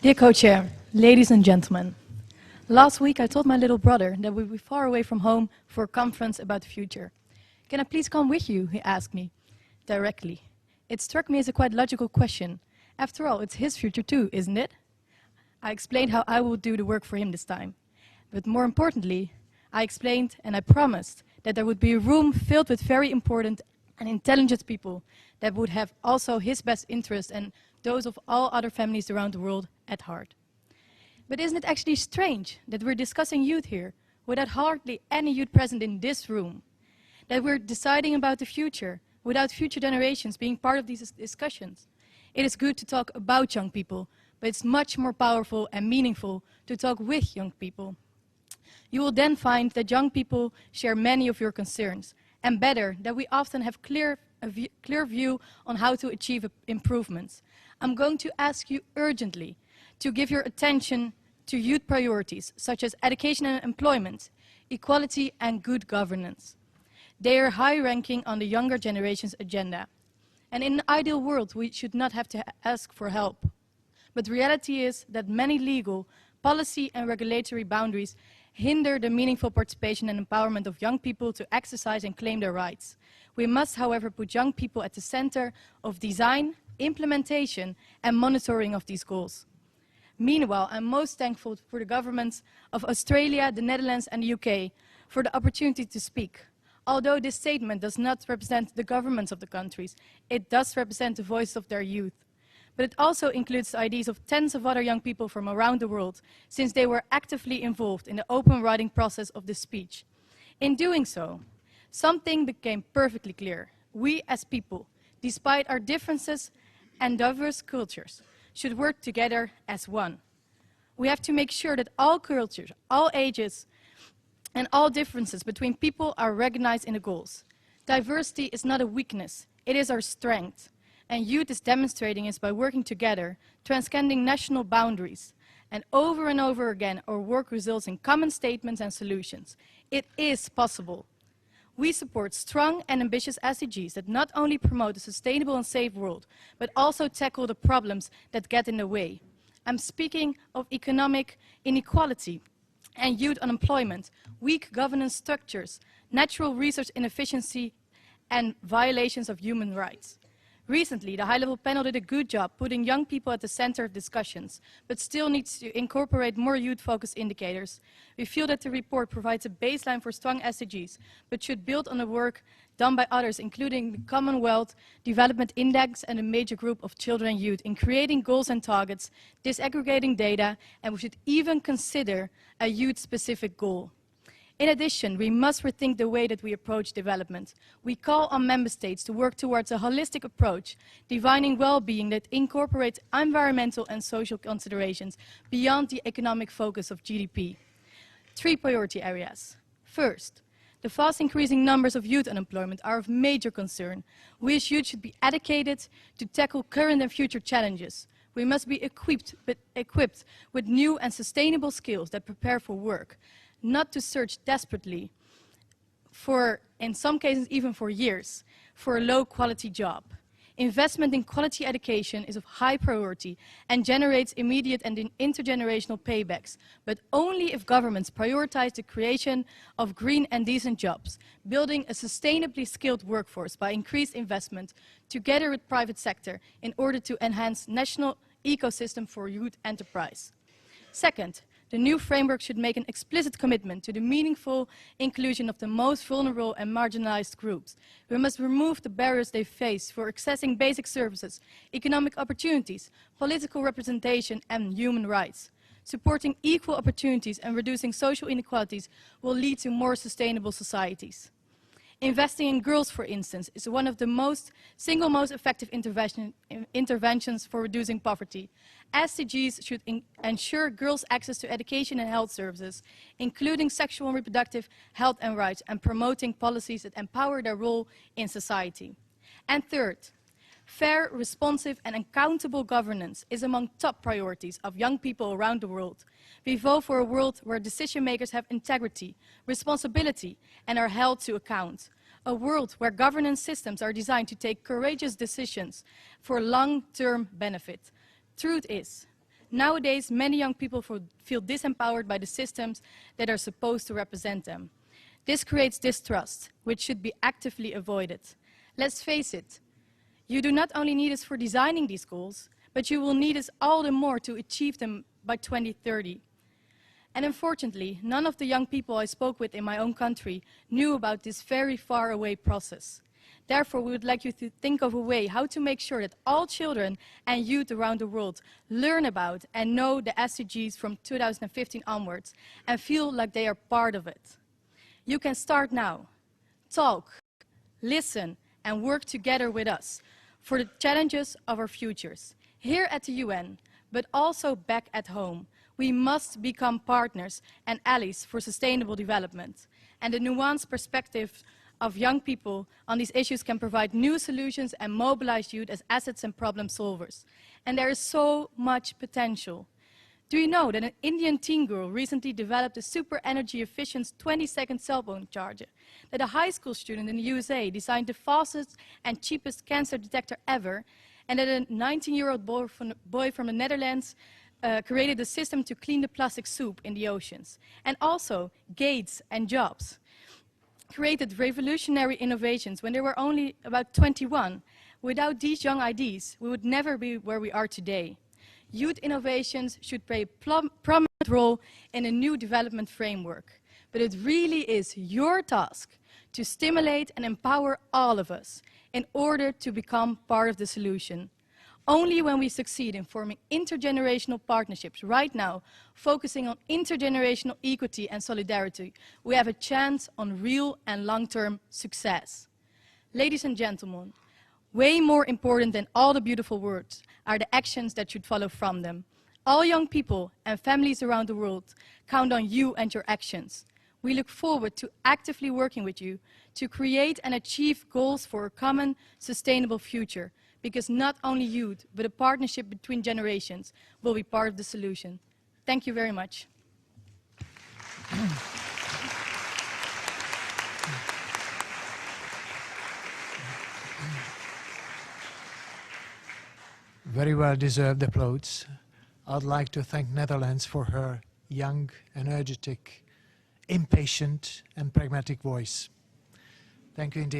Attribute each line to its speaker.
Speaker 1: Dear co-chair, ladies and gentlemen, last week I told my little brother that we would be far away from home for a conference about the future. Can I please come with you, he asked me, directly. It struck me as a quite logical question. After all, it's his future too, isn't it? I explained how I would do the work for him this time. But more importantly, I explained and I promised that there would be a room filled with very important and intelligent people that would have also his best interest and those of all other families around the world at heart. But isn't it actually strange that we're discussing youth here without hardly any youth present in this room? That we're deciding about the future without future generations being part of these discussions? It is good to talk about young people, but it's much more powerful and meaningful to talk with young people. You will then find that young people share many of your concerns, and better, that we often have a clear view on how to achieve improvements. I'm going to ask you urgently to give your attention to youth priorities, such as education and employment, equality and good governance. They are high-ranking on the younger generation's agenda. And in an ideal world, we should not have to ask for help. But the reality is that many legal, policy and regulatory boundaries hinder the meaningful participation and empowerment of young people to exercise and claim their rights. We must, however, put young people at the center of design, implementation and monitoring of these goals. Meanwhile, I'm most thankful for the governments of Australia, the Netherlands and the UK for the opportunity to speak. Although this statement does not represent the governments of the countries, it does represent the voice of their youth. But it also includes the ideas of tens of other young people from around the world, since they were actively involved in the open writing process of this speech. In doing so, something became perfectly clear. We as people, despite our differences and diverse cultures, should work together as one. We have to make sure that all cultures, all ages, and all differences between people are recognized in the goals. Diversity is not a weakness, it is our strength. And youth is demonstrating this by working together, transcending national boundaries. And over again, our work results in common statements and solutions. It is possible. We support strong and ambitious SDGs that not only promote a sustainable and safe world, but also tackle the problems that get in the way. I'm speaking of economic inequality and youth unemployment, weak governance structures, natural resource inefficiency, and violations of human rights. Recently, the high-level panel did a good job putting young people at the center of discussions, but still needs to incorporate more youth-focused indicators. We feel that the report provides a baseline for strong SDGs, but should build on the work done by others, including the Commonwealth Development Index and a major group of children and youth, in creating goals and targets, disaggregating data, and we should even consider a youth-specific goal. In addition, we must rethink the way that we approach development. We call on member states to work towards a holistic approach, defining well-being that incorporates environmental and social considerations beyond the economic focus of GDP. 3 priority areas. First, the fast increasing numbers of youth unemployment are of major concern. We as youth should be educated to tackle current and future challenges. We must be equipped with new and sustainable skills that prepare for work, not to search desperately for, in some cases even for years, for a low-quality job. Investment in quality education is of high priority and generates immediate and intergenerational paybacks, but only if governments prioritize the creation of green and decent jobs, building a sustainably skilled workforce by increased investment together with private sector in order to enhance national ecosystem for youth enterprise. Second, the new framework should make an explicit commitment to the meaningful inclusion of the most vulnerable and marginalized groups. We must remove the barriers they face for accessing basic services, economic opportunities, political representation, and human rights. Supporting equal opportunities and reducing social inequalities will lead to more sustainable societies. Investing in girls, for instance, is one of the single most effective interventions for reducing poverty. SDGs should ensure girls' access to education and health services, including sexual and reproductive health and rights, and promoting policies that empower their role in society. And third, fair, responsive and accountable governance is among top priorities of young people around the world. We vote for a world where decision makers have integrity, responsibility and are held to account. A world where governance systems are designed to take courageous decisions for long-term benefit. Truth is Nowadays, many young people feel disempowered by the systems that are supposed to represent them. This creates distrust, which should be actively avoided. Let's face it, you do not only need us for designing these goals, but you will need us all the more to achieve them by 2030. And unfortunately, none of the young people I spoke with in my own country knew about this very far away process. Therefore, we would like you to think of a way how to make sure that all children and youth around the world learn about and know the SDGs from 2015 onwards and feel like they are part of it. You can start now. Talk, listen, and work together with us for the challenges of our futures. Here at the UN, but also back at home, we must become partners and allies for sustainable development. And the nuanced perspective of young people on these issues can provide new solutions and mobilize youth as assets and problem solvers. And there is so much potential. Do you know that an Indian teen girl recently developed a super energy efficient 20-second cell phone charger? That a high school student in the USA designed the fastest and cheapest cancer detector ever? And that a 19-year-old boy from the Netherlands created a system to clean the plastic soup in the oceans? And also, Gates and Jobs created revolutionary innovations when they were only about 21. Without these young ideas, we would never be where we are today. Youth innovations should play a prominent role in a new development framework. But it really is your task to stimulate and empower all of us in order to become part of the solution. Only when we succeed in forming intergenerational partnerships right now, focusing on intergenerational equity and solidarity, we have a chance on real and long-term success. Ladies and gentlemen, way more important than all the beautiful words are the actions that should follow from them. All young people and families around the world count on you and your actions. We look forward to actively working with you to create and achieve goals for a common, sustainable future, because not only youth, but a partnership between generations will be part of the solution. Thank you very much.
Speaker 2: Very well deserved applause. I'd like to thank Netherlands for her young, energetic, impatient and pragmatic voice. Thank you indeed.